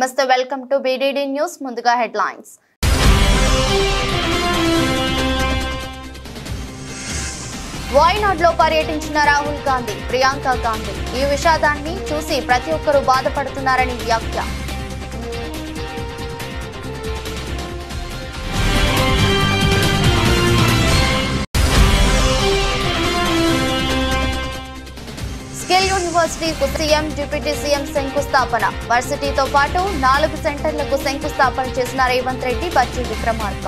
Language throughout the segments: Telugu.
నమస్తే వెల్కమ్ టు బీడీడీ న్యూస్ ముందుగా హెడ్లైన్స్ వాయనాడ్లో పర్యటించిన రాహుల్ గాంధీ ప్రియాంక గాంధీ ఈ విషాదాన్ని చూసి ప్రతి ఒక్కరూ బాధపడుతున్నారని వ్యాఖ్య స్కిల్ యూనివర్సిటీకు సీఎం డిప్యూటీ సీఎం శంకుస్థాపన వర్సిటీతో పాటు 4 సెంటర్లకు శంకుస్థాపన చేసిన రేవంత్ రెడ్డి బట్టి విక్రమార్క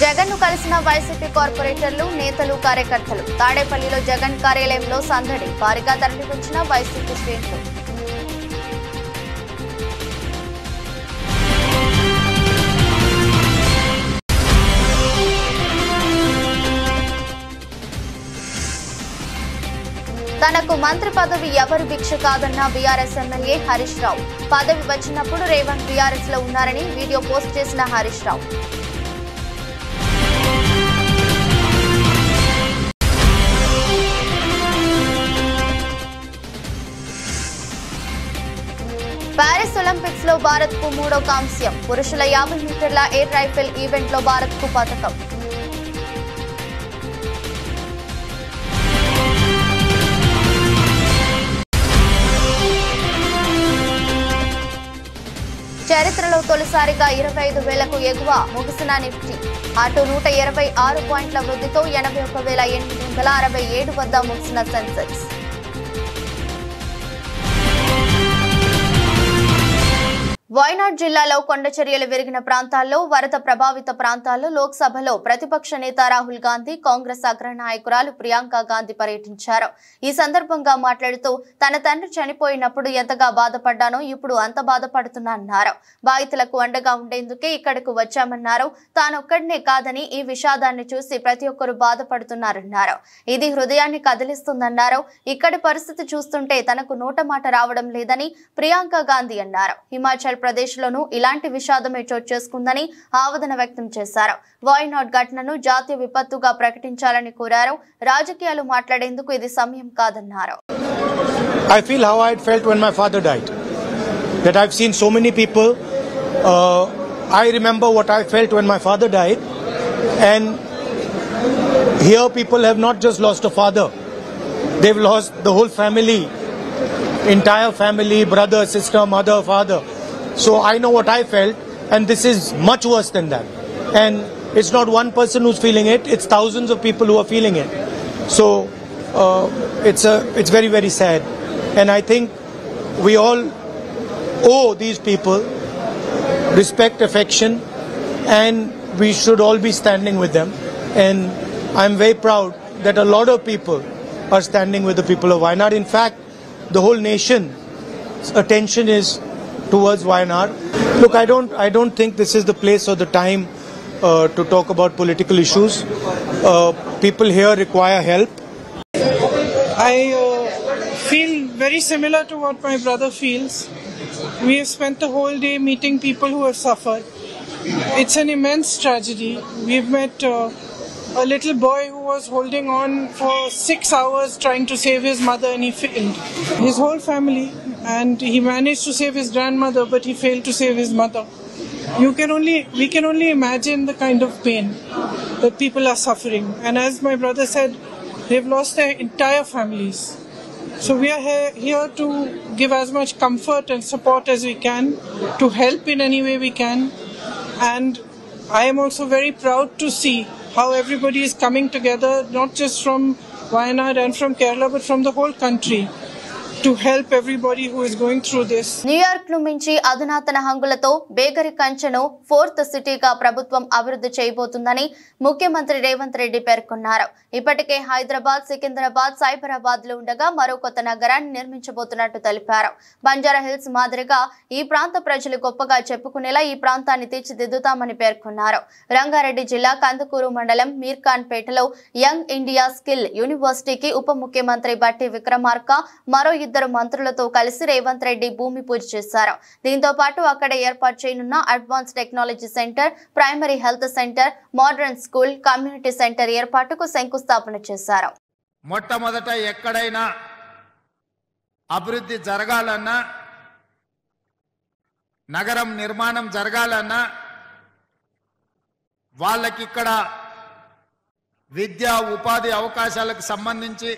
జగన్ ను కలిసిన వైసీపీ కార్పొరేటర్లు నేతలు కార్యకర్తలు తాడేపల్లిలో జగన్ కార్యాలయంలో సందడి భారీగా తరలివచ్చిన వైసీపీ శ్రేణులు తనకు మంత్రి పదవి ఎవరు భిక్ష కాదన్న బీఆర్ఎస్ ఎమ్మెల్యే హరీష్ రావు పదవి వచ్చినప్పుడు రేవంత్ బీఆర్ఎస్ లో ఉన్నారని వీడియో పోస్ట్ చేసిన హరీష్ రావు పారిస్ ఒలింపిక్స్ లో భారత్ కు 3వ కాంస్యం పురుషుల 50 మీటర్ల ఎయిర్ రైఫిల్ ఈవెంట్ లో భారత్ కు పతకం చరిత్రలో తొలిసారిగా 25,000కు ఎగువ ముగిసిన నిఫ్టీ అటు 126 పాయింట్ల వృద్ధితో 81,867 వద్ద ముగిసిన సెన్సెక్స్ వాయనాడ్ జిల్లాలో కొండచర్యలు విరిగిన ప్రాంతాల్లో వరద ప్రభావిత ప్రాంతాల్లో లోక్సభలో ప్రతిపక్ష నేత రాహుల్ గాంధీ కాంగ్రెస్ అగ్రనాయకురాలు ప్రియాంక గాంధీ పర్యటించారు ఈ సందర్భంగా మాట్లాడుతూ తన తండ్రి చనిపోయినప్పుడు ఎంతగా బాధపడ్డానో ఇప్పుడు అంత బాధపడుతున్నారన్నారు బాధితులకు అండగా ఉండేందుకే ఇక్కడకు వచ్చామన్నారు తానొక్కడినే కాదని ఈ విషాదాన్ని చూసి ప్రతి ఒక్కరూ బాధపడుతున్నారన్నారు ఇది హృదయాన్ని కదిలిస్తుందన్నారు ఇక్కడి పరిస్థితి చూస్తుంటే తనకు నోట మాట రావడం లేదని ప్రియాంక గాంధీ అన్నారు హిమాచల్ ప్రదేశ్ లోను ఇలాంటి విషాదమే చోటు చేసుకుందని ఆవేదన వ్యక్తం చేశారు వాయనాడ్ ఘటనను జాతీయ విపత్తుగా ప్రకటించాలని కోరారు రాజకీయాలు మాట్లాడేందుకు ఇది సమయం కాదన్నారు I feel how I felt when my father died, that I've seen so many people. I remember what I felt when my father died, and here people have not just lost a father, they've lost the whole family, entire family, brother, sister, mother, father. So I know what I felt, and this is much worse than that. And it's not one person who's feeling it; it's thousands of people who are feeling it. So it's very, very sad. And I think we all owe these people respect, affection, and we should all be standing with them. And I'm very proud that a lot of people are standing with the people of Wayanad. In fact, the whole nation's attention is towards Wayanad. Look, I don't think this is the place or the time to talk about political issues. People here require help. I feel very similar to what my brother feels. We have spent the whole day meeting people who have suffered. It's an immense tragedy. We've met a little boy who was holding on for 6 hours trying to save his mother, and he failed. His whole family, and he managed to save his grandmother, but he failed to save his mother. We can only imagine the kind of pain that people are suffering. And as my brother said, they've lost their entire families. So we are here to give as much comfort and support as we can, to help in any way we can. And I am also very proud to see how everybody is coming together, not just from Wayanad and from Kerala, but from the whole country, to help everybody who is going through this. New York ను మించి అధునాతన హంగులతో బేగరి కంచెను 4th సిటీగా ప్రభుత్వం అభివృద్ధి చేయబోతుందని ముఖ్యమంత్రి రేవంత్ రెడ్డి పేర్కొన్నారు. ఇప్పటికే హైదరాబాద్, సికింద్రాబాద్, సైబరాబాద్ లో ఉండగా మరో కొత్త నగరాన్ని నిర్మించబోతున్నట్టు తెలిపారు. బంజారా హిల్స్ మాదిరిగా ఈ ప్రాంత ప్రజలు గొప్పగా చెప్పుకునేలా ఈ ప్రాంతాన్ని తీర్చిదిద్దుతామని పేర్కొన్నారు. రంగారెడ్డి జిల్లా కందుకూరు మండలం మీర్ఖాన్పేటలో యంగ్ ఇండియా స్కిల్ యూనివర్సిటీకి ఉప ముఖ్యమంత్రి బట్టి విక్రమార్క మరో ఇద్దరు మంత్రులతో కలిసి రేవంత్ రెడ్డి భూమి పూజ చేశారు. దీంతో పాటు అక్కడ ఏర్పాటు చేయనున్న advance technology center, primary health center, modern school, community center ఏర్పాటుకు శంకుస్థాపన చేశారు. మొట్టమొదట ఎక్కడైనా అభివృద్ధి జరగాలన్నా, నగరం నిర్మాణం జరగాలన్నా వాళ్ళకి ఇక్కడ విద్యా ఉపాధి అవకాశాలకు సంబంధించి,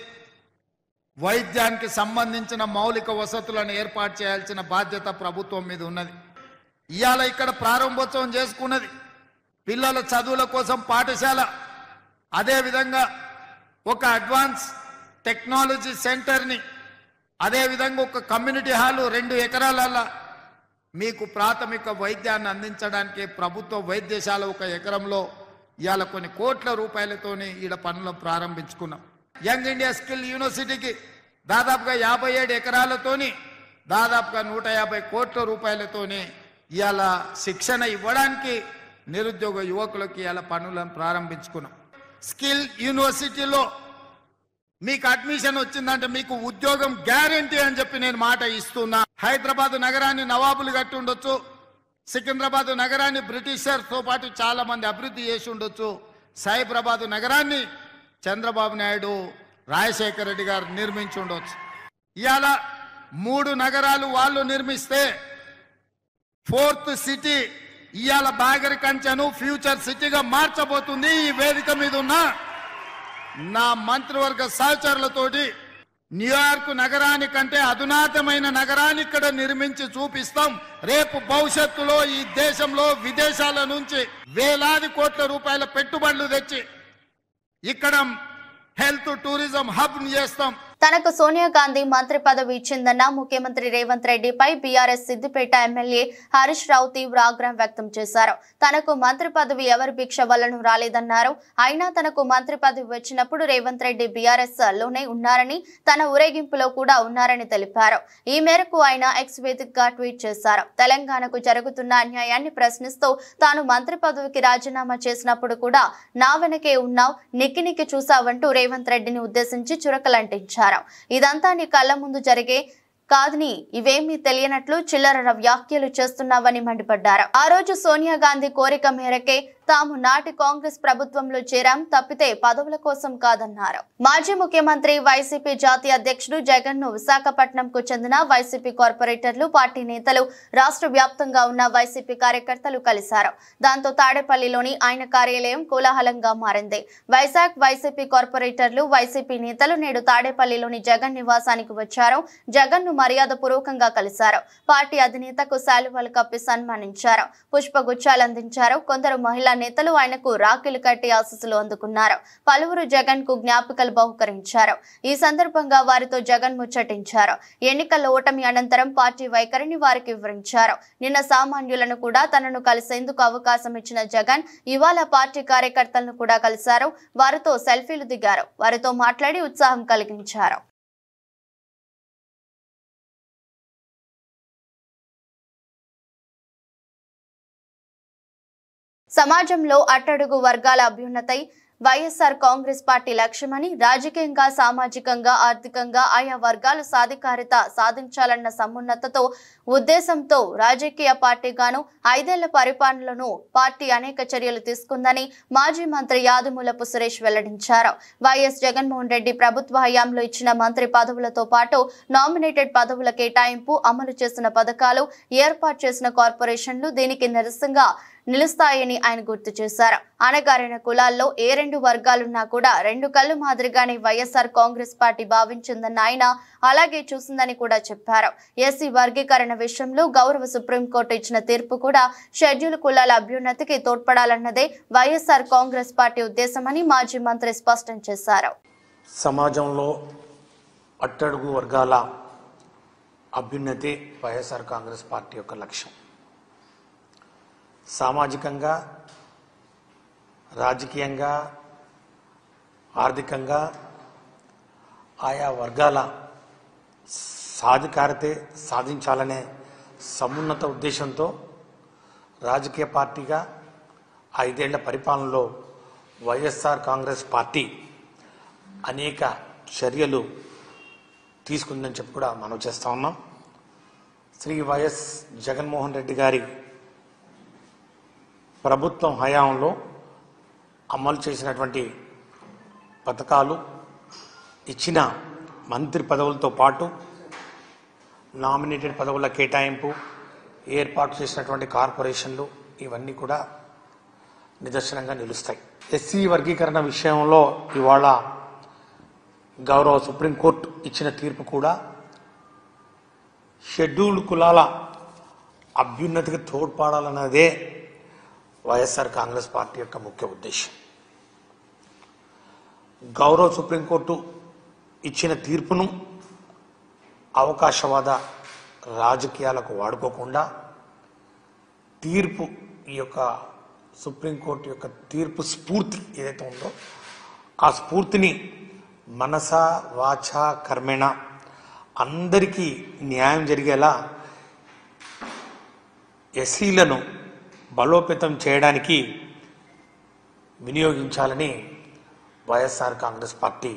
వైద్యానికి సంబంధించిన మౌలిక వసతులను ఏర్పాటు చేయాల్సిన బాధ్యత ప్రభుత్వం మీద ఉన్నది. ఇవాళ ఇక్కడ ప్రారంభోత్సవం చేసుకున్నది పిల్లల చదువుల కోసం పాఠశాల, అదేవిధంగా ఒక అడ్వాన్స్ టెక్నాలజీ సెంటర్ని, అదేవిధంగా ఒక కమ్యూనిటీ హాలు 2 ఎకరాల మీకు ప్రాథమిక వైద్యాన్ని అందించడానికి ప్రభుత్వ వైద్యశాల 1 ఎకరంలో ఇవాళ కొన్ని కోట్ల రూపాయలతోని ఈడ పనులు ప్రారంభించుకున్నాం. యంగ్ ఇండియా స్కిల్ యూనివర్సిటీకి దాదాపుగా 57 ఎకరాలతోని దాదాపుగా 150 కోట్ల రూపాయలతోని ఇవాళ శిక్షణ ఇవ్వడానికి నిరుద్యోగ యువకులకి ఇవాళ పనులను ప్రారంభించుకున్నాం. స్కిల్ యూనివర్సిటీలో మీకు అడ్మిషన్ వచ్చిందంటే మీకు ఉద్యోగం గ్యారంటీ అని చెప్పి నేను మాట ఇస్తున్నా. హైదరాబాద్ నగరాన్ని నవాబులు కట్టి ఉండొచ్చు, సికింద్రాబాద్ నగరాన్ని బ్రిటిషర్స్తో పాటు చాలా మంది అభివృద్ధి చేసి ఉండొచ్చు, సైబరాబాద్ నగరాన్ని చంద్రబాబు నాయుడు, రాజశేఖర రెడ్డి గారు నిర్మించి ఉండొచ్చు. ఇవాళ 3 నగరాలు వాళ్ళు నిర్మిస్తే 4th సిటీ ఇవాళ బాగరి కంచెను ఫ్యూచర్ సిటీగా మార్చబోతుంది. ఈ వేదిక మీద ఉన్న నా మంత్రివర్గ సహచరులతోటి న్యూయార్క్ నగరానికంటే అధునాతమైన నగరాన్ని ఇక్కడ నిర్మించి చూపిస్తాం. రేపు భవిష్యత్తులో ఈ దేశంలో విదేశాల నుంచి వేలాది కోట్ల రూపాయల పెట్టుబడులు తెచ్చి ఇక్కడ హెల్త్ టూరిజం హబ్ చేస్తాం. తనకు సోనియా గాంధీ మంత్రి పదవి ఇచ్చిందన్న ముఖ్యమంత్రి రేవంత్ రెడ్డిపై బీఆర్ఎస్ సిద్దిపేట ఎమ్మెల్యే హరీష్ రావు తీవ్ర ఆగ్రహం వ్యక్తం చేశారు. తనకు మంత్రి పదవి ఎవరి భిక్ష వల్లనూ రాలేదన్నారు. అయినా తనకు మంత్రి పదవి వచ్చినప్పుడు రేవంత్ రెడ్డి బీఆర్ఎస్ లోనే ఉన్నారని, తన ఊరేగింపులో కూడా ఉన్నారని తెలిపారు. ఈ మేరకు ఆయన ఎక్స్ వేదికగా ట్వీట్ చేశారు. తెలంగాణకు జరుగుతున్న అన్యాయాన్ని ప్రశ్నిస్తూ తాను మంత్రి పదవికి రాజీనామా చేసినప్పుడు కూడా నా వెనకే ఉన్నావు, నిక్కి చూసావంటూ రేవంత్ రెడ్డిని ఉద్దేశించి చురకలంటించారు. ఇదంతా నీ కళ్ళ ముందు జరిగే కాదని ఇవేమీ తెలియనట్లు చిల్లర వ్యాఖ్యలు చేస్తున్నావని మండిపడ్డారు. ఆ రోజు సోనియా గాంధీ కోరిక మేరకే తాము నాటి కాంగ్రెస్ ప్రభుత్వంలో చేరాం, తప్పితే పదవుల కోసం కాదన్నారు. మాజీ ముఖ్యమంత్రి వైసీపీ జాతీయ అధ్యక్షుడు జగన్ ను విశాఖపట్నంకు చెందిన వైసీపీ కార్పొరేటర్లు, పార్టీ నేతలు, రాష్ట్ర వ్యాప్తంగా ఉన్న వైసీపీ కార్యకర్తలు కలిశారు. దాంతో తాడేపల్లిలోని ఆయన కార్యాలయం కోలాహలంగా మారింది. వైసీపీ కార్పొరేటర్లు, వైసీపీ నేతలు నేడు తాడేపల్లిలోని జగన్ నివాసానికి వచ్చారు. జగన్ ను మర్యాద పూర్వకంగా కలిశారు. పార్టీ అధినేతకు శాలువాలు కప్పి సన్మానించారు. పుష్పగుచ్చాలు అందించారు. కొందరు మహిళా నేతలు ఆయనకు రాఖీలు కట్టి ఆశీస్సులు అందుకున్నారు. పలువురు జగన్ కు జ్ఞాపికలు బహుకరించారు. ఈ సందర్భంగా వారితో జగన్ ముచ్చటించారు. ఎన్నికల ఓటమి అనంతరం పార్టీ వైఖరిని వారికి వివరించారు. నిన్న సామాన్యులను కూడా తనను కలిసేందుకు అవకాశం ఇచ్చిన జగన్ ఇవాళ పార్టీ కార్యకర్తలను కూడా కలిశారు. వారితో సెల్ఫీలు దిగారు. వారితో మాట్లాడి ఉత్సాహం కలిగించారు. సమాజంలో అట్టడుగు వర్గాల అభ్యున్నతై వైఎస్ఆర్ కాంగ్రెస్ పార్టీ లక్ష్యమని, రాజకీయంగా, సామాజికంగా, ఆర్థికంగా ఆయా వర్గాలు సాధికారిత సాధించాలన్న సమున్నతతో ఉద్దేశంతో రాజకీయ పార్టీగాను 5 ఏళ్ల పరిపాలనలో పార్టీ అనేక చర్యలు తీసుకుందని మాజీ మంత్రి యాదుమూలపు సురేష్ వెల్లడించారు. వైఎస్ జగన్మోహన్ రెడ్డి ప్రభుత్వ హయాంలో ఇచ్చిన మంత్రి పదవులతో పాటు నామినేటెడ్ పదవుల కేటాయింపు, అమలు చేసిన పథకాలు, ఏర్పాటు చేసిన కార్పొరేషన్లు దీనికి నిరసనగా నిలుస్తాయని ఆయన గుర్తు చేశారు. అణగారిన కులాల్లో ఏ 2 వర్గాలున్నా కూడా 2 కళ్ళు మాదిరిగానే వైఎస్ఆర్ కాంగ్రెస్ పార్టీ భావించిందన్న ఆయన అలాగే చూసిందని కూడా చెప్పారు. ఎస్సీ వర్గీకరణ విషయంలో గౌరవ సుప్రీంకోర్టు ఇచ్చిన తీర్పు కూడా షెడ్యూల్ కులాల అభ్యున్నతికి తోడ్పడాలన్నదే వైఎస్ఆర్ కాంగ్రెస్ పార్టీ ఉద్దేశమని మాజీ మంత్రి స్పష్టం చేశారు. సమాజంలో అట్టడుగు వర్గాల అభ్యున్నతి వైఎస్ఆర్ కాంగ్రెస్ పార్టీ యొక్క లక్ష్యం. సామాజికంగా, రాజకీయంగా, ఆర్థికంగా ఆయా వర్గాల సాధికారతే సాధించాలనే సమున్నత ఉద్దేశంతో రాజకీయ పార్టీగా 5 ఏళ్ల పరిపాలనలో వైఎస్ఆర్ కాంగ్రెస్ పార్టీ అనేక చర్యలు తీసుకుందని చెప్పి కూడా మనం చేస్తూ ఉన్నాం. శ్రీ వైఎస్ జగన్మోహన్ రెడ్డి గారి ప్రభుత్వం హయాంలో అమలు చేసినటువంటి పథకాలు, ఇచ్చిన మంత్రి పదవులతో పాటు నామినేటెడ్ పదవుల కేటాయింపు, ఏర్పాటు చేసినటువంటి కార్పొరేషన్లు ఇవన్నీ కూడా నిదర్శనంగా నిలుస్తాయి. ఎస్సీ వర్గీకరణ విషయంలో ఇవాళ గౌరవ సుప్రీంకోర్టు ఇచ్చిన తీర్పు కూడా షెడ్యూల్డ్ కులాల అభ్యున్నతికి తోడ్పడాలన్నదే వైఎస్ఆర్ కాంగ్రెస్ పార్టీ యొక్క ముఖ్య ఉద్దేశం. గౌరవ సుప్రీంకోర్టు ఇచ్చిన తీర్పును అవకాశవాద రాజకీయాలకు వాడుకోకుండా తీర్పు, ఈ యొక్క సుప్రీంకోర్టు యొక్క తీర్పు స్ఫూర్తి ఏదైతే ఉందో ఆ స్ఫూర్తిని మనస వాచ కర్మేణ అందరికీ న్యాయం జరిగేలా ఎస్సీలను బలోపేతం చేయడానికి వినియోగించాలని వైఎస్ఆర్ కాంగ్రెస్ పార్టీ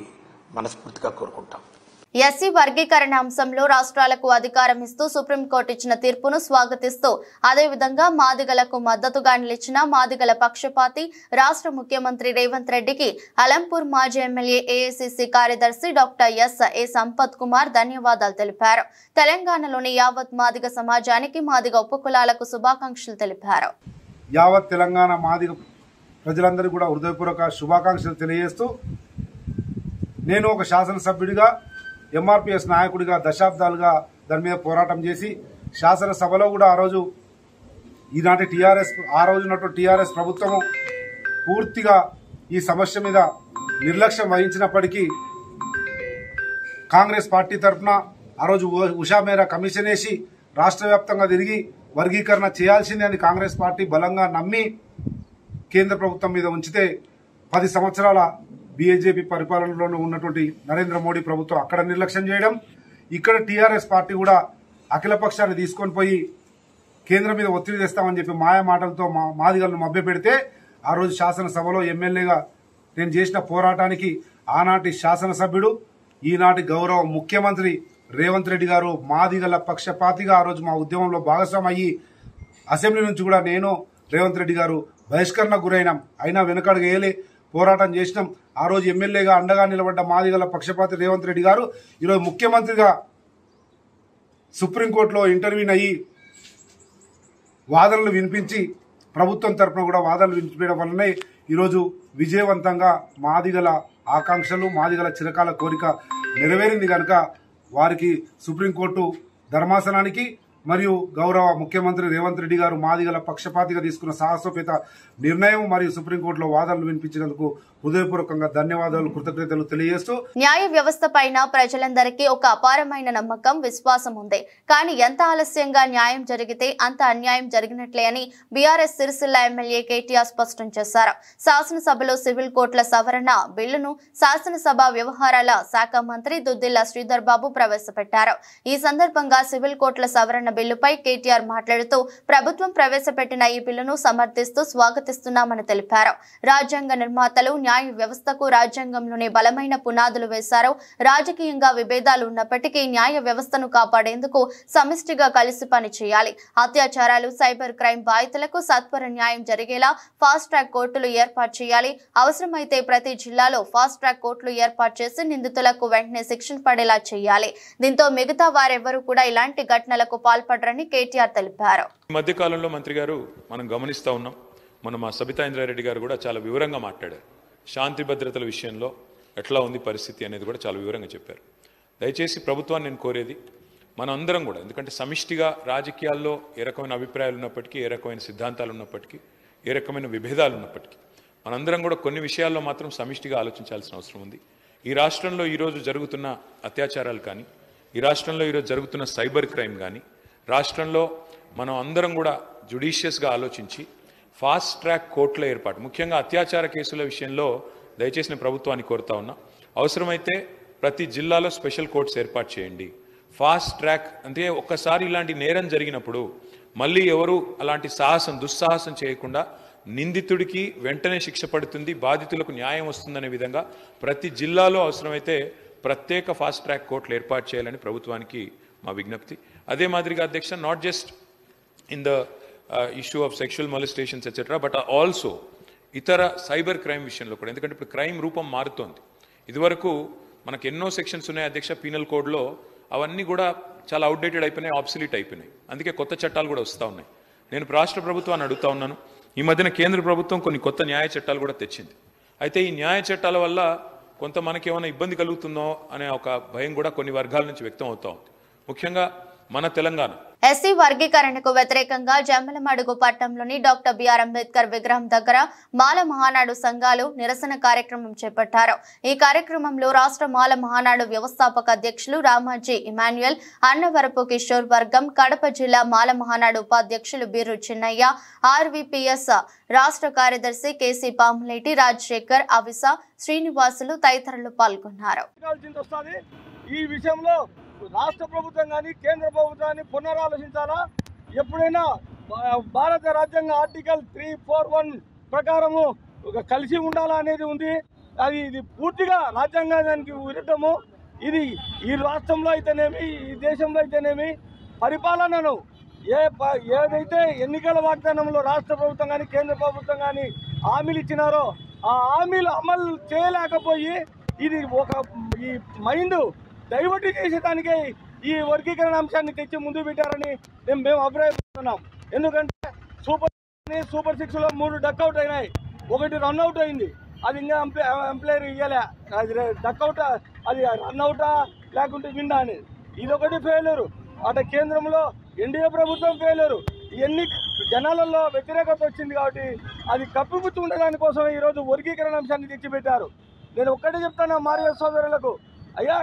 మనస్ఫూర్తిగా కోరుకుంటాం. ఎస్సీ వర్గీకరణ అంశంలో రాష్ట్రాలకు అధికారం ఇస్తూ సుప్రీంకోర్టు ఇచ్చిన తీర్పును స్వాగతిస్తూ అదేవిధంగా మాదిగలకు మద్దతుగా నిలిచిన మాదిగల పక్షపాతి రాష్ట్ర ముఖ్యమంత్రి రేవంత్ రెడ్డికి అలంపూర్ మాజీ ఎమ్మెల్యే ఏఐసిసి కార్యదర్శి డాక్టర్ ఏ సంపత్ కుమార్ ధన్యవాదాలు తెలిపారు. తెలంగాణలోని యావత్ మాదిగ సమాజానికి మాదిగ ఉపకులాలకు శుభాకాంక్షలు తెలిపారు. యావత్ తెలంగాణ మాదిగ ప్రజలందరికీ కూడా హృదయపూర్వక శుభాకాంక్షలు తెలియజేస్తూ, నేను ఒక శాసనసభ్యుడిగా, ఎంఆర్పీఎస్ నాయకుడిగా దశాబ్దాలుగా దాని మీద పోరాటం చేసి శాసనసభలో కూడా ఆ రోజు ఈనాటి ఆ రోజు ఉన్నటువంటి టీఆర్ఎస్ ప్రభుత్వము పూర్తిగా ఈ సమస్య మీద నిర్లక్ష్యం వహించినప్పటికీ కాంగ్రెస్ పార్టీ తరఫున ఆ రోజు ఉషా మేరా కమిషన్ వేసి రాష్ట్ర వ్యాప్తంగా తిరిగి వర్గీకరణ చేయాల్సిందే అని కాంగ్రెస్ పార్టీ బలంగా నమ్మి కేంద్ర ప్రభుత్వం మీద ఉంచితే 10 సంవత్సరాల బీజేపీ పరిపాలనలో ఉన్నటువంటి నరేంద్ర మోడీ ప్రభుత్వం అక్కడ నిర్లక్ష్యం చేయడం, ఇక్కడ టీఆర్ఎస్ పార్టీ కూడా అఖిలపక్షాన్ని తీసుకొని పోయి కేంద్రం మీద ఒత్తిడి తెస్తామని చెప్పి మాయా మాటలతో మాదిగలను మభ్యపెడితే ఆ రోజు శాసనసభలో ఎమ్మెల్యేగా నేను చేసిన పోరాటానికి ఆనాటి శాసనసభ్యుడు, ఈనాటి గౌరవ ముఖ్యమంత్రి రేవంత్ రెడ్డి గారు మాదిగల పక్షపాతిగా ఆ రోజు మా ఉద్యమంలో భాగస్వామి అయ్యి అసెంబ్లీ నుంచి కూడా నేను రేవంత్ రెడ్డి గారు బహిష్కరణకు గురైనాం. అయినా వెనుకడుగు వేయలే, పోరాటం చేసినాం. ఆ రోజు ఎమ్మెల్యేగా అండగా నిలబడ్డ మాదిగల పక్షపాతి రేవంత్ రెడ్డి గారు ఈరోజు ముఖ్యమంత్రిగా సుప్రీంకోర్టులో ఇంటర్వ్యూన్ అయ్యి వాదనలు వినిపించి ప్రభుత్వం తరఫున కూడా వాదనలు వినిపించడం వల్లనే ఈరోజు విజయవంతంగా మాదిగల ఆకాంక్షలు, మాదిగల చిరకాల కోరిక నెరవేరింది కనుక వారికి సుప్రీంకోర్టు ధర్మాసనానికి మరియు గౌరవ ముఖ్యమంత్రి రేవంత్ రెడ్డి గారు మాదిగల పక్షపాతిగా తీసుకున్న సాహసోపేత నిర్ణయం మరియు సుప్రీంకోర్టులో వాదనలు వినిపించినందుకు హృదయపూర్వకంగా ధన్యవాదాలు, కృతజ్ఞతలు తెలియజేస్తూ, న్యాయ వ్యవస్థ పైన ప్రజలందరికీ ఒక అపారమైన నమ్మకం, విశ్వాసం ఉంది. కానీ ఎంత ఆలస్యంగా న్యాయం జరిగితే అంత అన్యాయం జరిగినట్లే అని బీఆర్ఎస్ సిరిసిల్ల ఎమ్మెల్యే కేటీఆర్ స్పష్టం చేశారు. శాసనసభలో సివిల్ కోర్టుల సవరణ బిల్లును శాసనసభ వ్యవహారాల శాఖ మంత్రి దుద్దిల్ల శ్రీధర్ బాబు ప్రవేశపెట్టారు. ఈ సందర్భంగా సివిల్ కోర్టుల సవరణ బిల్లుపై కేటీఆర్ మాట్లాడుతూ ప్రభుత్వం ప్రవేశపెట్టిన ఈ బిల్లును సమర్థిస్తూ స్వాగతిస్తున్నామని తెలిపారు. రాజ్యాంగ నిర్మాతలు న్యాయ వ్యవస్థకు రాజ్యాంగంలోనే బలమైన పునాదులు వేశారు. రాజకీయంగా విభేదాలు ఉన్నప్పటికీ న్యాయ వ్యవస్థను కాపాడేందుకు సమిష్టిగా కలిసి పనిచేయాలి. అత్యాచారాలు, సైబర్ క్రైమ్ బాధితులకు సత్వర న్యాయం జరిగేలా ఫాస్ట్ ట్రాక్ కోర్టులు ఏర్పాటు చేయాలి. అవసరమైతే ప్రతి జిల్లాలో ఫాస్ట్ ట్రాక్ కోర్టులు ఏర్పాటు చేసి నిందితులకు వెంటనే శిక్షణ పడేలా చేయాలి. దీంతో మిగతా వారెవరూ కూడా ఇలాంటి ఘటనలకు పాల్పడరని కేటీఆర్ తెలిపారు. మధ్యకాలంలో మంత్రి గారు మనం గమనిస్తూ ఉన్నాం, మా సబితా ఇంద్రారెడ్డి గారు కూడా చాలా వివరంగా మాట్లాడారు. శాంతి భద్రతల విషయంలో ఎట్లా ఉంది పరిస్థితి అనేది కూడా చాలా వివరంగా చెప్పారు. దయచేసి ప్రభుత్వాన్ని నేను కోరేది, మనం అందరం కూడా, ఎందుకంటే సమిష్టిగా రాజకీయాల్లో ఏ రకమైన అభిప్రాయాలు ఉన్నప్పటికీ, ఏ రకమైన సిద్ధాంతాలు ఉన్నప్పటికీ, ఏ రకమైన విభేదాలు ఉన్నప్పటికీ మనందరం కూడా కొన్ని విషయాల్లో మాత్రం సమిష్టిగా ఆలోచించాల్సిన అవసరం ఉంది. ఈ రాష్ట్రంలో ఈరోజు జరుగుతున్న అత్యాచారాలు కానీ, ఈ రాష్ట్రంలో ఈరోజు జరుగుతున్న సైబర్ క్రైమ్ కానీ, రాష్ట్రంలో మనం అందరం కూడా జ్యుడిషియస్గా ఆలోచించి ఫాస్ట్ ట్రాక్ కోర్టుల ఏర్పాటు, ముఖ్యంగా అత్యాచార కేసుల విషయంలో దయచేసి నేను ప్రభుత్వాన్ని కోరుతా ఉన్నా, అవసరమైతే ప్రతి జిల్లాలో స్పెషల్ కోర్ట్స్ ఏర్పాటు చేయండి. ఫాస్ట్ ట్రాక్ అంటే ఒక్కసారి ఇలాంటి నేరం జరిగినప్పుడు మళ్ళీ ఎవరు అలాంటి దుస్సాహసం చేయకుండా నిందితుడికి వెంటనే శిక్ష పడుతుంది, బాధితులకు న్యాయం వస్తుందనే విధంగా ప్రతి జిల్లాలో అవసరమైతే ప్రత్యేక ఫాస్ట్ ట్రాక్ కోర్టులు ఏర్పాటు చేయాలని ప్రభుత్వానికి మా విజ్ఞప్తి. అదే మాదిరిగా అధ్యక్ష, not just in the issue of sexual మొలిస్టేషన్స్ etcetera, but also ఇతర సైబర్ క్రైమ్ విషయంలో కూడా. ఎందుకంటే ఇప్పుడు క్రైమ్ రూపం మారుతోంది. ఇదివరకు మనకు ఎన్నో సెక్షన్స్ ఉన్నాయి అధ్యక్ష పీనల్ కోడ్లో, అవన్నీ కూడా చాలా అవుట్డేటెడ్ అయిపోయినాయి, ఆబ్సలీట్ అయిపోయినాయి. అందుకే కొత్త చట్టాలు కూడా వస్తూ ఉన్నాయి. నేను రాష్ట్ర ప్రభుత్వాన్ని అడుగుతా ఉన్నాను, ఈ మధ్యన కేంద్ర ప్రభుత్వం కొన్ని కొత్త న్యాయ చట్టాలు కూడా తెచ్చింది. అయితే ఈ న్యాయ చట్టాల వల్ల కొంత మనకేమైనా ఇబ్బంది కలుగుతుందో అనే ఒక భయం కూడా కొన్ని వర్గాల నుంచి వ్యక్తం అవుతా ఉంది. ముఖ్యంగా మన తెలంగాణ ఎస్సీ వర్గీకరణకు వ్యతిరేకంగా జమ్మలమడుగు పట్టణంలోని డాక్టర్ బిఆర్ అంబేద్కర్ విగ్రహం దగ్గర మాల మహానాడు సంఘాలు నిరసన కార్యక్రమం చేపట్టారు. ఈ కార్యక్రమంలో రాష్ట్ర మాల మహానాడు వ్యవస్థాపక అధ్యక్షులు రామాజీ ఇమాన్యుయల్, అన్నవరపు కిషోర్ వర్గం, కడప జిల్లా మాల మహానాడు ఉపాధ్యక్షులు బీరు చిన్నయ్య, ఆర్వీపీఎస్ రాష్ట్ర కార్యదర్శి కేసీ పాములేటి, రాజశేఖర్, అవిస, శ్రీనివాసులు తదితరులు పాల్గొన్నారు. ఈ విషయంలో రాష్ట్ర ప్రభుత్వం కానీ కేంద్ర ప్రభుత్వాన్ని పునరాలోచించాలా. ఎప్పుడైనా భారత రాజ్యాంగ ఆర్టికల్ 341 ప్రకారము కలిసి ఉండాలా అనేది ఉంది. ఇది పూర్తిగా రాజ్యాంగానికి విరుద్ధము. ఇది ఈ రాష్ట్రంలో అయితేనేమి, ఈ దేశంలో అయితేనేమి పరిపాలనను ఏదైతే ఎన్నికల వాగ్దానంలో రాష్ట్ర ప్రభుత్వం కానీ కేంద్ర ప్రభుత్వం కానీ హామీలు ఇచ్చినారో ఆ హామీలు అమలు చేయలేకపోయి ఇది ఈ మైండ్ డైవర్ట్ చేసేదానికే ఈ వర్గీకరణ అంశాన్ని తెచ్చి ముందు పెట్టారని మేము అభిప్రాయపడుతున్నాం. ఎందుకంటే సూపర్ 6లో 3 డక్అవుట్ అయినాయి, 1 రన్అవుట్ అయింది. అది ఇంకా ఎంప్లాయర్ ఇవ్వలే, అది డక్అవుట్, అది రన్అవుటా లేకుంటే విన్నా అనేది. ఇదొకటి ఫెయిల్యూరు. అటు కేంద్రంలో ఎన్డీఏ ప్రభుత్వం ఫెయిల్యూరు. ఇవన్నీ జనాలలో వ్యతిరేకత వచ్చింది కాబట్టి అది కప్పిపుచ్చి ఉండడాని కోసం ఈరోజు వర్గీకరణ అంశాన్ని తెచ్చిపెట్టారు. నేను ఒక్కటే చెప్తాను మాదిగ సోదరులకు, అయ్యా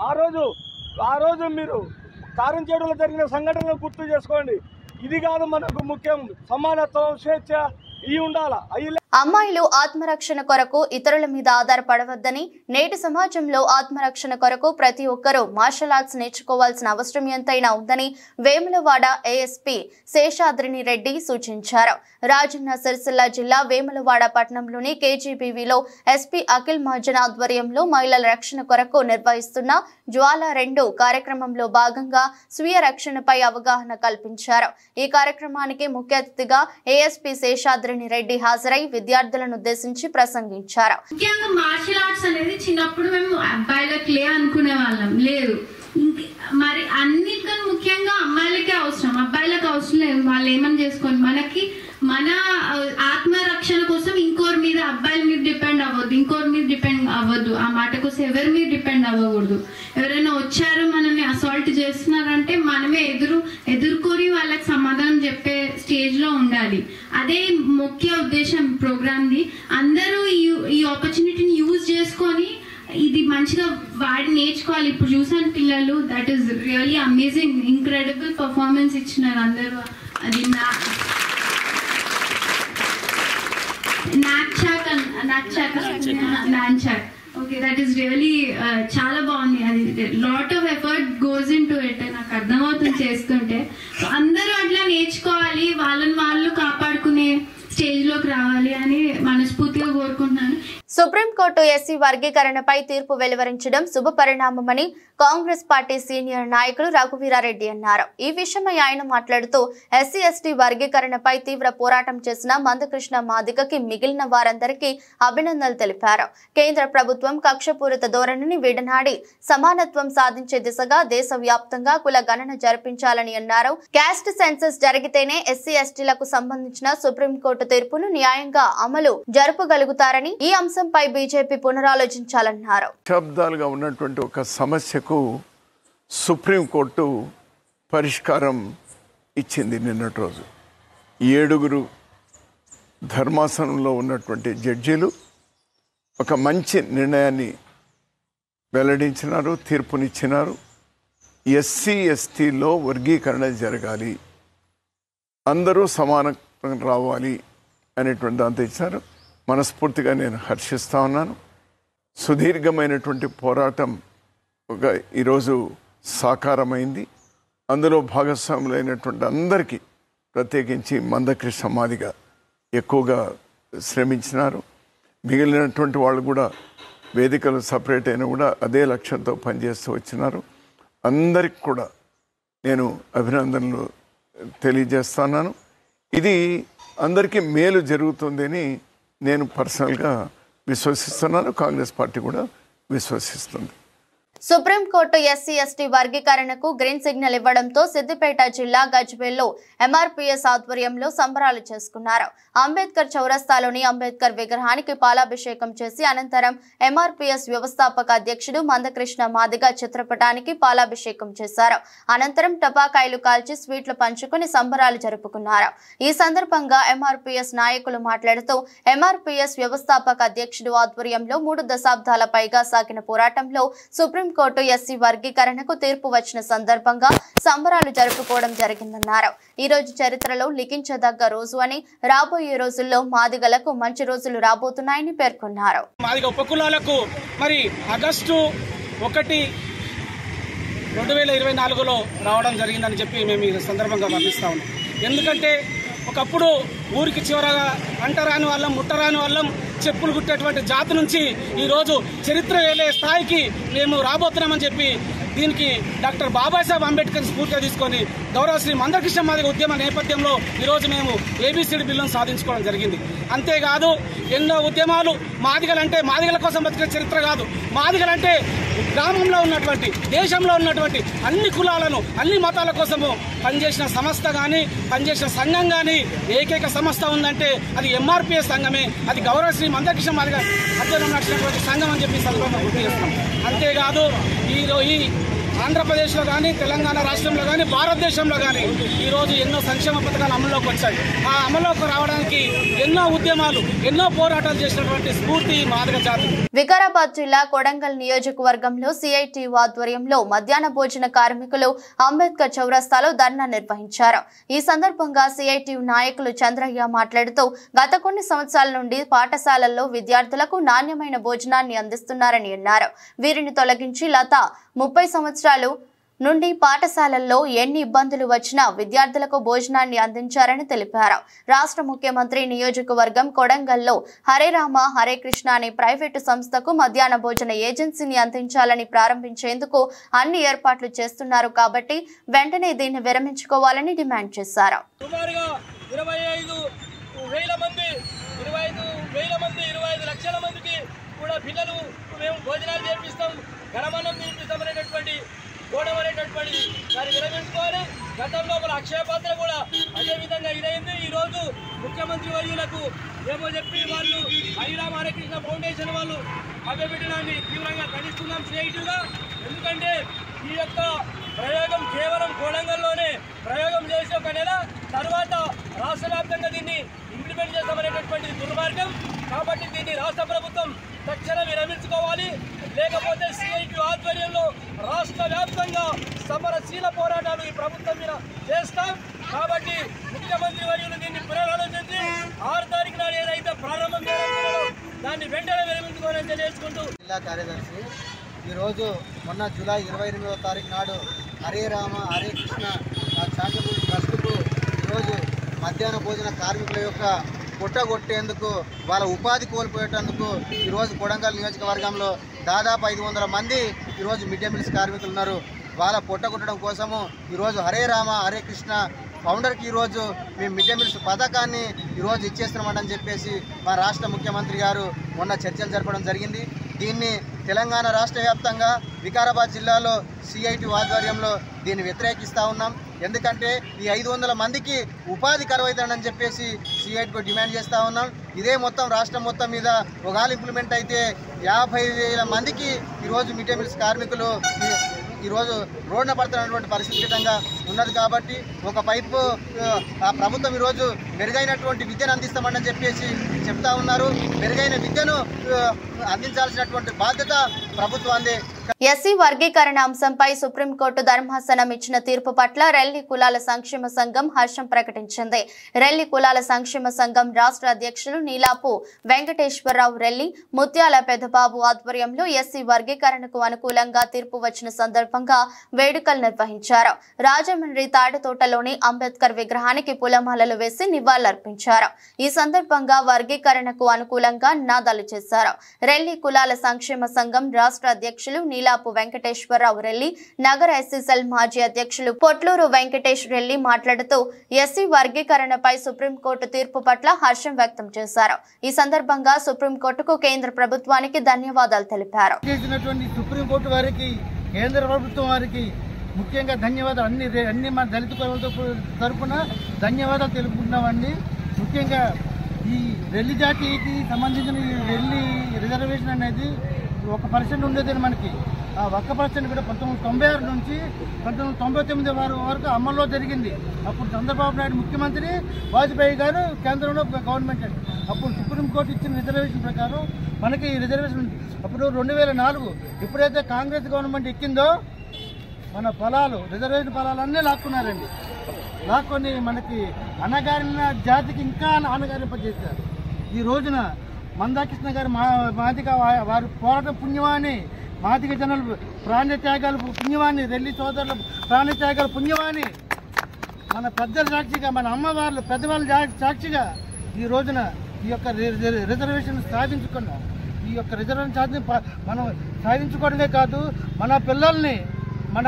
ఆ రోజు మీరు కారంచేడులో జరిగిన సంఘటనలు గుర్తు చేసుకోండి. ఇది కాదు మనకు ముఖ్యం, సమానత్వం, స్వేచ్ఛ ఇవి ఉండాలా. అమ్మాయిలు ఆత్మరక్షణ కొరకు ఇతరుల మీద ఆధారపడవద్దని, నేటి సమాజంలో ఆత్మరక్షణ కొరకు ప్రతి ఒక్కరూ మార్షల్ ఆర్ట్స్ నేర్చుకోవాల్సిన అవసరం ఎంతైనా ఉందని వేములవాడ ఏఎస్పీ శేషాద్రిని రెడ్డి సూచించారు. రాజన్న సిరిసిల్ల జిల్లా వేములవాడ పట్టణంలోని కేజీబీవీలో ఎస్పీ అఖిల్ మహాజన్ ఆధ్వర్యంలో మహిళల రక్షణ కొరకు నిర్వహిస్తున్న జ్వాల 2 కార్యక్రమంలో భాగంగా స్వీయ రక్షణపై అవగాహన కల్పించారు. ఈ కార్యక్రమానికి ముఖ్య అతిథిగా ఏఎస్పీ శేషాద్రిని రెడ్డి హాజరై విద్యార్థులను ఉద్దేశించి ప్రసంగించారు. ముఖ్యంగా మార్షల్ ఆర్ట్స్ అనేది చిన్నప్పుడు మేము అబ్బాయిలకి అనుకునే వాళ్ళం, లేదు. మరి అన్నిటికన్నా ముఖ్యంగా అమ్మాయిలకే అవసరం, అబ్బాయిలకు అవసరం లేదు. వాళ్ళు ఏమని చేసుకోండి, మనకి మన ఆత్మరక్షణ కోసం ఇంకోరి మీద, అబ్బాయిల మీద డిపెండ్ అవ్వద్దు, ఇంకోరి మీద డిపెండ్ అవ్వద్దు. ఆ మాట కోసం ఎవరి మీద డిపెండ్ అవ్వకూడదు. ఎవరైనా వచ్చారు మనల్ని అసాల్ట్ చేస్తున్నారంటే మనమే ఎదుర్కొని వాళ్ళకి సమాధానం చెప్పే స్టేజ్ లో ఉండాలి. అదే ముఖ్య ఉద్దేశం ప్రోగ్రామ్ది. అందరూ ఈ ఆపర్చునిటీని యూజ్ చేసుకొని ఇది మంచిగా వాడి నేర్చుకోవాలి. ఇప్పుడు చూసాను పిల్లలు, that is really amazing, incredible performance ఇచ్చినారు అందరూ. అది ఓకే, దట్ ఈస్ రియలీ చాలా బాగుంది. అది lot of effort goes in to it, నాకు అర్థమవుతుంది చేస్తుంటే. అందరూ అట్లా నేర్చుకోవాలి, వాళ్ళని వాళ్ళు కాపాడుకునే స్టేజ్ లోకి రావాలి అని మనస్ఫూర్తిగా కోరుకుంటున్నాను. సుప్రీంకోర్టు ఎస్సీ వర్గీకరణపై తీర్పు వెలువరించడం శుభ పరిణామమని కాంగ్రెస్ పార్టీ సీనియర్ నాయకులు రఘువీరారెడ్డి అన్నారు. ఈ విషయమై ఆయన మాట్లాడుతూ ఎస్సీ ఎస్టీ వర్గీకరణపై తీవ్ర పోరాటం చేసిన మందకృష్ణ మాదిగకి మిగిలిన వారందరికీ అభినందనలు తెలిపారు. కేంద్ర ప్రభుత్వం కక్షపూరిత ధోరణిని విడనాడి సమానత్వం సాధించే దిశగా దేశవ్యాప్తంగా కుల గణన జరిపించాలని అన్నారు. క్యాస్ట్ సెన్సస్ జరిగితేనే ఎస్సీ ఎస్టీలకు సంబంధించిన సుప్రీంకోర్టు తీర్పును న్యాయంగా అమలు జరుపగలుగుతారని, ఈ అంశంపై బీజేపీ పునరాలోచించాలన్నారు. శబ్దాలుగా ఉన్నటువంటి ఒక సమస్యకు సుప్రీంకోర్టు పరిష్కారం ఇచ్చింది నిన్నటి రోజు. 7 ధర్మాసనంలో ఉన్నటువంటి జడ్జీలు ఒక మంచి నిర్ణయాన్ని వెల్లడించినారు, తీర్పునిచ్చినారు. ఎస్సీ ఎస్టీలో వర్గీకరణ జరగాలి, అందరూ సమానం రావాలి అనేటువంటి దాంతో ఇచ్చారు. మనస్ఫూర్తిగా నేను హర్షిస్తా ఉన్నాను. సుదీర్ఘమైనటువంటి పోరాటం ఈరోజు సాకారమైంది. అందులో భాగస్వాములైనటువంటి అందరికీ, ప్రత్యేకించి మందకృష్ణ మాదిగ ఎక్కువగా శ్రమించినారు. మిగిలినటువంటి వాళ్ళు కూడా వేదికలు సపరేట్ అయినా కూడా అదే లక్ష్యంతో పనిచేస్తూ వచ్చినారు. అందరికి కూడా నేను అభినందనలు తెలియజేస్తున్నాను. ఇది అందరికీ మేలు జరుగుతుందని నేను పర్సనల్గా విశ్వసిస్తున్నాను. కాంగ్రెస్ పార్టీ కూడా విశ్వసిస్తుంది. సుప్రీంకోర్టు ఎస్సీ ఎస్టీ వర్గీకరణకు గ్రీన్ సిగ్నల్ ఇవ్వడంతో సిద్దిపేట జిల్లా గజ్వేల్లో ఎంఆర్పీఎస్ ఆధ్వర్యంలో సంబరాలు చేసుకున్నారు. అంబేద్కర్ చౌరస్తాలోని అంబేద్కర్ విగ్రహానికి పాలాభిషేకం చేసి అనంతరం ఎంఆర్పీఎస్ వ్యవస్థాపక అధ్యక్షుడు మందకృష్ణ మాదిగ చిత్రపటానికి పాలాభిషేకం చేశారు. అనంతరం టపాకాయలు కాల్చి స్వీట్లు పంచుకుని సంబరాలు జరుపుకున్నారు. ఈ సందర్భంగా ఎంఆర్పీఎస్ నాయకులు మాట్లాడుతూ ఎంఆర్పీఎస్ వ్యవస్థాపక అధ్యక్షుడు ఆధ్వర్యంలో 3 దశాబ్దాల పైగా సాగిన పోరాటంలో సుప్రీంకోర్టు ఎస్సీ వర్గీకరణకు తీర్పు వచ్చిన సందర్భంగా సంబరాలు జరుపుకోవడం జరిగిందన్నారు. ఈ రోజు చరిత్రలో లిఖించదగ్గ రోజు అని, రాబోయే రోజుల్లో మాదిగలకు మంచి రోజులు రాబోతున్నాయని పేర్కొన్నారు. మాదిగ ఉపకులాలకు మరి ఆగస్టు 1, 2024లో రావడం జరిగిందని చెప్పి మేము ఈ సందర్భంగా వర్ణిస్తా ఉన్నాం. ఎందుకంటే ఒకప్పుడు ఊరికి చివరగా అంటరాని వాళ్ళం, ముట్టరాని వాళ్ళం, చెప్పులు కుట్టేటువంటి జాతి నుంచి ఈరోజు చరిత్ర వేలే స్థాయికి మేము రాబోతున్నామని చెప్పి దీనికి డాక్టర్ బాబాసాహెబ్ అంబేద్కర్ స్ఫూర్తిగా తీసుకొని గౌరవ శ్రీ మందకృష్ణ మాదిగ ఉద్యమ నేపథ్యంలో ఈరోజు మేము ఏబీసీడీ బిల్లును సాధించుకోవడం జరిగింది. అంతేకాదు ఎన్నో ఉద్యమాలు మాదిగలంటే మాదిగల కోసం బతికే చరిత్ర కాదు. మాదిగలంటే గ్రామంలో ఉన్నటువంటి, దేశంలో ఉన్నటువంటి అన్ని కులాలను, అన్ని మతాల కోసము పనిచేసిన సంస్థ కానీ, పనిచేసిన సంఘం కానీ ఏకైక సంస్థ ఉందంటే అది ఎంఆర్పీఎస్ సంఘమే. అది గౌరవ శ్రీ మందకృష్ణ మాదిగ అధ్యయనం నడిచినటువంటి సంఘం అని చెప్పి సందర్భంగా గుర్తు చేస్తాం. అంతేకాదు ఈ ఆంధ్రప్రదేశ్లో కానీ, తెలంగాణ రాష్ట్రంలో కానీ, భారతదేశంలో కానీ ఈరోజు ఎన్నో సంక్షేమ పథకాలు అమల్లోకి వచ్చాయి. ఆ అమల్లోకి రావడానికి ఎన్నో ఉద్యమాలు, ఎన్నో పోరాటాలు చేసినటువంటి స్ఫూర్తి మాదిగ జాతి. వికారాబాద్ జిల్లా కొడంగల్ నియోజకవర్గంలో సిఐటియు ఆధ్వర్యంలో మధ్యాహ్న భోజన కార్మికులు అంబేద్కర్ చౌరస్తాలో ధర్నా నిర్వహించారు. ఈ సందర్భంగా సిఐటియు నాయకులు చంద్రయ్య మాట్లాడుతూ గత కొన్ని సంవత్సరాల నుండి పాఠశాలల్లో విద్యార్థులకు నాణ్యమైన భోజనాన్ని అందిస్తున్నారని అన్నారు. వీరిని తొలగించి లత 30 సంవత్సరాలు నుండి పాఠశాలల్లో ఎన్ని ఇబ్బందులు వచ్చినా విద్యార్థులకు భోజనాన్ని అందించారని తెలిపారు. రాష్ట్ర ముఖ్యమంత్రి నియోజకవర్గం కొడంగల్లో హరే రామ హరే కృష్ణ అనే ప్రైవేటు సంస్థకు మధ్యాహ్న భోజన ఏజెన్సీని అందించాలని ప్రారంభించేందుకు అన్ని ఏర్పాట్లు చేస్తున్నారు కాబట్టి వెంటనే దీన్ని విరమించుకోవాలని డిమాండ్ చేశారు. 25 లక్షల మందికి కూడా పిల్లలు మేము భోజనాలు చేపిస్తాం, గణమనం నిర్మిస్తామనేటటువంటి గోడం అనేటటువంటి దాన్ని విరమించుకోవాలి. గతంలో మన అక్షయ పాత్ర కూడా అదేవిధంగా ఇదైంది. ఈరోజు ముఖ్యమంత్రి వర్యులకు ఏమో చెప్పి వాళ్ళు హరిరామ హరికృష్ణ ఫౌండేషన్ వాళ్ళు అభ్యపెట్టడాన్ని తీవ్రంగా ఖండిస్తున్నాం సిఐటిగా. ఎందుకంటే ఈ యొక్క ప్రయోగం కేవలం కొడంగల్లోనే ప్రయోగం చేసి ఒక నెల తర్వాత రాష్ట్ర వ్యాప్తంగా దీన్ని ఇంప్లిమెంట్ చేస్తామనేటటువంటి దుర్మార్గం. కాబట్టి దీన్ని రాష్ట్ర ప్రభుత్వం తక్షణం విరమించుకోవాలి. లేకపోతే సిఐటి ఆధ్వర్యంలో రాష్ట్ర వ్యాప్తంగా సమరశీల పోరాటాలు ఈ ప్రభుత్వం మీద చేస్తాం. కాబట్టి ముఖ్యమంత్రి వర్యులు దీన్ని పునరాలోచించి 6 తారీఖు నాడు ఏదైతే ప్రారంభం చేయాలనుకున్నారో దాన్ని వెంటనే విరమించుకోవాలని తెలియజేసుకుంటూ జిల్లా కార్యదర్శి ఈరోజు మొన్న జూలై 28వ తారీఖు నాడు హరే రామ హరే కృష్ణ చారిటబుల్ ట్రస్టుకు ఈరోజు మధ్యాహ్న భోజన కార్మికుల యొక్క పుట్టగొట్టేందుకు, వాళ్ళ ఉపాధి కోల్పోయేటందుకు ఈరోజు కొడంగల్ నియోజకవర్గంలో దాదాపు 500 మంది ఈరోజు మిడ్ డే మీల్స్ కార్మికులు ఉన్నారు. వాళ్ళ పొట్టగొట్టడం కోసము ఈరోజు హరే రామ హరే కృష్ణ ఫౌండర్కి ఈరోజు మేము మిడ్ డే మీల్స్ పథకాన్ని ఈరోజు ఇచ్చేస్తున్నామని చెప్పేసి మా రాష్ట్ర ముఖ్యమంత్రి గారు మొన్న చర్చలు జరపడం జరిగింది. దీన్ని తెలంగాణ రాష్ట్ర వ్యాప్తంగా వికారాబాద్ జిల్లాలో సిఐటి ఆధ్వర్యంలో దీన్ని వ్యతిరేకిస్తూ ఉన్నాం. ఎందుకంటే ఈ 500 మందికి ఉపాధి కరువైతుందని చెప్పేసి సిఐటికి డిమాండ్ చేస్తూ ఉన్నాం. ఇదే మొత్తం రాష్ట్రం మొత్తం మీద ఒకవేళ ఇంప్లిమెంట్ అయితే 50,000 మందికి ఈరోజు మిడ్ డే మీల్స్ కార్మికులు ఈరోజు రోడ్డున పడుతున్నటువంటి పరిస్థితి విధంగా ఉన్నది. కాబట్టి ఒక పైపు ఆ ప్రభుత్వం ఈరోజు మెరుగైనటువంటి విద్యను అందిస్తామని చెప్పేసి చెప్తా ఉన్నారు. మెరుగైన విద్యను అందించాల్సినటువంటి బాధ్యత ప్రభుత్వాన్ని. ఎస్సీ వర్గీకరణ అంశంపై సుప్రీంకోర్టు ధర్మాసనం ఇచ్చిన తీర్పు పట్ల రెల్లి కులాల సంక్షేమ సంఘం హర్షం ప్రకటించింది. రెల్లి కులాల సంక్షేమ సంఘం రాష్ట్ర అధ్యక్షులు నీలాపు వెంకటేశ్వరరావు రెల్లి, ముత్యాల పెద్దబాబు ఆధ్వర్యంలో ఎస్సీ వర్గీకరణకు అనుకూలంగా తీర్పు వచ్చిన సందర్భంగా వేడుకలు నిర్వహించారు. రాజమండ్రి తాడితోటలోని అంబేద్కర్ విగ్రహానికి పూలమాలలు వేసి నివాళులర్పించారు. ఈ సందర్భంగా వర్గీకరణకు అనుకూలంగా నినాదాలు చేశారు. రెల్లి కులాల సంక్షేమ సంఘం రాష్ట్ర అధ్యక్షులు నీలాపు వెంకటేశ్వరరావు రెల్లి, నగర ఎస్సీసెల్ మాజీ అధ్యక్షులు పొట్లూరు వెంకటేష్ రెల్లి మాట్లాడుతూ ఎస్సీ వర్గీకరణపై సుప్రీంకోర్టు తీర్పు పట్ల హర్షం వ్యక్తం చేశారు. ఈ సందర్భంగా సుప్రీంకోర్టుకు కేంద్ర ప్రభుత్వానికి ధన్యవాదాలు తెలిపారు. సుప్రీంకోర్టు వారికి, కేంద్ర ప్రభుత్వం వారికి ముఖ్యంగా ధన్యవాదాలు. అన్ని మన దళిత తరఫున ధన్యవాదాలు తెలుపుకుంటున్నామండి. ముఖ్యంగా ఈ రెల్లి జాతికి సంబంధించిన ఈ రెల్లి రిజర్వేషన్ అనేది 1% ఉండేది. మనకి ఆ 1% కూడా 1996 నుంచి 1999 వరకు అమల్లో జరిగింది. అప్పుడు చంద్రబాబు నాయుడు ముఖ్యమంత్రి, వాజ్పేయి గారు కేంద్రంలో గవర్నమెంట్. అప్పుడు సుప్రీంకోర్టు ఇచ్చిన రిజర్వేషన్ ప్రకారం మనకి రిజర్వేషన్ అప్పుడు 2004 ఎప్పుడైతే కాంగ్రెస్ గవర్నమెంట్ ఎక్కిందో మన పొలాలు, రిజర్వేషన్ పొలాలన్నీ లాక్కున్నారండి. లాక్కొని మనకి అణగారిన జాతికి ఇంకా అణగారింపజేశారు. ఈ రోజున మందాకృష్ణ గారు మాదిగ వారి పోరాటం పుణ్యమాని, మాదిగ జనులు ప్రాణత్యాగాలు పుణ్యమాని, రెల్లి సోదరుల ప్రాణత్యాగాలు పుణ్యమాని, మన పెద్దల సాక్షిగా, మన అమ్మవార్లు పెద్దవాళ్ళ సాక్షిగా ఈ రోజున ఈ యొక్క రిజర్వేషన్ సాధించుకున్నాం. ఈ యొక్క రిజర్వేషన్ మనం సాధించుకోవడమే కాదు, మన పిల్లల్ని, మన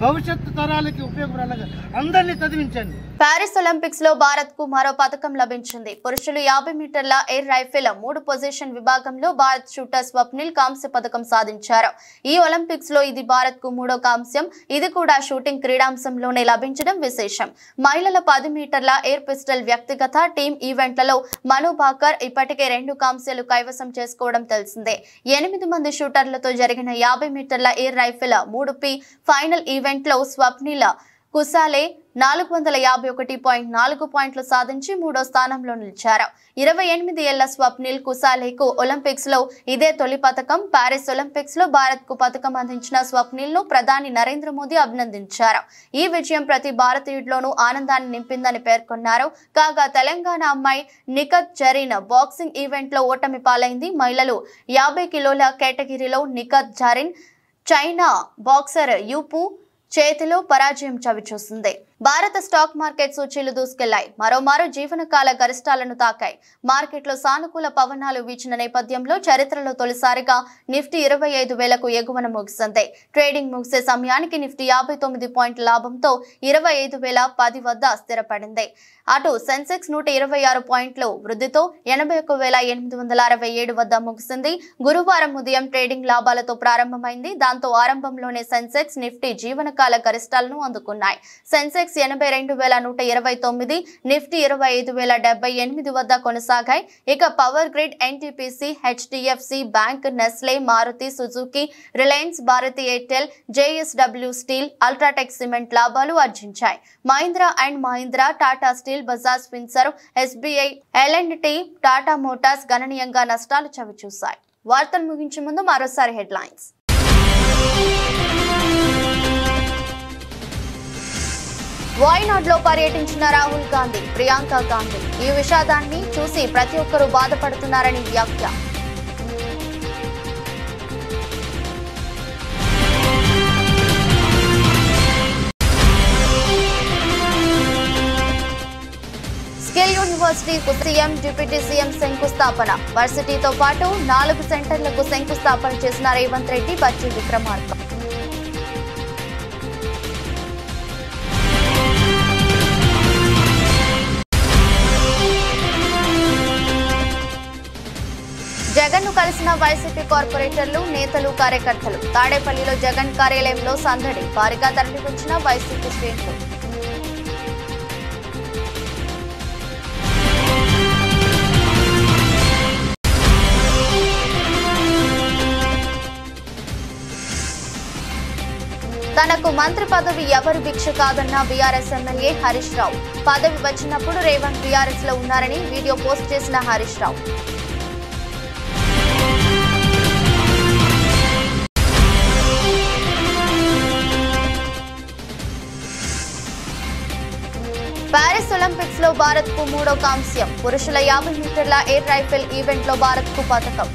భవిష్యత్తు తరాలకి ఉపయోగపడాలి. అందరినీ చదివించండి. ప్యారిస్ ఒలింపిక్స్ లో భారత్ కు మరో పథకం లభించింది. పురుషులు 50 మీటర్ల ఎయిర్ రైఫిల్ 3 పొజిషన్ విభాగంలో భారత్ షూటర్ స్వప్నిల్ కాంస్య పథకం సాధించారు. ఈ ఒలింపిక్స్ లో ఇది భారత్ కు 3వ కాంస్యం. ఇది కూడా షూటింగ్ క్రీడాంశంలోనే లభించడం విశేషం. మహిళల 10 మీటర్ల ఎయిర్ పిస్టల్ వ్యక్తిగత, టీం ఈవెంట్లలో మను భాకర్ ఇప్పటికే 2 కాంస్యాలు కైవసం చేసుకోవడం తెలిసిందే. 8 మంది షూటర్లతో జరిగిన 50 మీటర్ల air rifle 3P final event లో స్వప్నిల్ కుసాలే 451.4 పాయింట్లు సాధించి 3వ స్థానంలో నిలిచారు. 28 ఏళ్ల స్వప్నిల్ కుసాలేకు ఒలింపిక్స్ లో ఇదే తొలి పథకం. ప్యారిస్ ఒలింపిక్స్ లో భారత్ కు పథకం అందించిన స్వప్నిల్ ను ప్రధాని నరేంద్ర మోదీ అభినందించారు. ఈ విజయం ప్రతి భారతీయుడిలోనూ ఆనందాన్ని నింపిందని పేర్కొన్నారు. కాగా తెలంగాణ అమ్మాయి నిఖత్ జరీన్ బాక్సింగ్ ఈవెంట్ లో ఓటమి పాలైంది. మహిళలు 50 కిలోల కేటగిరీలో నిఖత్ జరీన్ చైనా బాక్సర్ యూపు చేతిలో పరాజయం చవిచూసింది. భారత స్టాక్ మార్కెట్ సూచీలు దూసుకెళ్లాయి. మరోమారు జీవనకాల గరిష్టాలను తాకాయి. మార్కెట్లో సానుకూల పవనాలు వీచిన నేపథ్యంలో చరిత్రలో తొలిసారిగా నిఫ్టీ 25,000కు ఎగువన ముగిసింది. ట్రేడింగ్ ముగిసే సమయానికి నిఫ్టీ 59 పాయింట్ల లాభంతో 25,010 వద్ద స్థిరపడింది. అటు సెన్సెక్స్ 126 పాయింట్లు వృద్ధితో 81,867 వద్ద ముగిసింది. గురువారం ఉదయం ట్రేడింగ్ లాభాలతో ప్రారంభమైంది. దాంతో ఆరంభంలోనే సెన్సెక్స్, నిఫ్టీ జీవనకాల గరిష్టాలను అందుకున్నాయి. సెన్సెక్స్ 82,129, నిఫ్టీ 25,078 వద్ద కొనసాగాయి. ఇక power grid, NTPC, HDFC bank, Nestle, Maruti Suzuki, Reliance, Bharti Airtel, JSW steel, UltraTech cement లాభాలు ఆర్జించాయి. Mahindra and Mahindra, Tata steel, Bajaj Finserv, SBI, L and T, Tata motors గణనీయంగా నష్టాలు చవిచూశాయి. వార్తలు ముగించే ముందు మరోసారి హెడ్లైన్స్. వాయనాడ్ లో పర్యటించిన రాహుల్ గాంధీ, ప్రియాంక గాంధీ. ఈ విషాదాన్ని చూసి ప్రతి ఒక్కరూ బాధపడుతున్నారని వ్యాఖ్య. స్కిల్ యూనివర్సిటీకు సీఎం, డిప్యూటీ సీఎం శంకుస్థాపన. వర్సిటీతో పాటు 4 సెంటర్లకు శంకుస్థాపన చేసిన రేవంత్ రెడ్డి, బట్టి విక్రమార్క. జగన్ ను కలిసిన వైసీపీ కార్పొరేటర్లు, నేతలు, కార్యకర్తలు. తాడేపల్లిలో జగన్ కార్యాలయంలో సందడి. భారీగా తరలివచ్చిన వైసీపీ శ్రేణులు. తనకు మంత్రి పదవి ఎవరు భిక్ష కాదన్న బీఆర్ఎస్ ఎమ్మెల్యే హరీష్ రావు. పదవి వచ్చినప్పుడు రేవంత్ బీఆర్ఎస్ లో ఉన్నారని వీడియో పోస్ట్ చేసిన హరీష్ రావు. ప్యారిస్ ఒలింపిక్స్ లో భారత్ కు 3వ కాంస్యం. పురుషుల 50 మీటర్ల ఎయిర్ రైఫిల్ ఈవెంట్ లో భారత్ కు పతకం.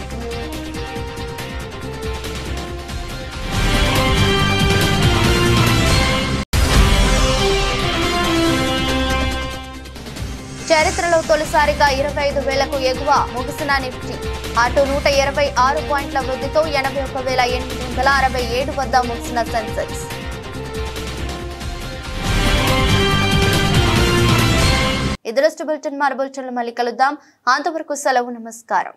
చరిత్రలో తొలిసారిగా 25,000కు ఎగువ ముగిసిన నిఫ్టీ. అటు 126 పాయింట్ల వృద్ధితో 81,867 వద్ద ముగిసిన సెన్సెక్స్. ఇది బులెటిన్. మరో బులెటిన్లో మళ్ళీ కలుద్దాం. అంతవరకు సెలవు. నమస్కారం.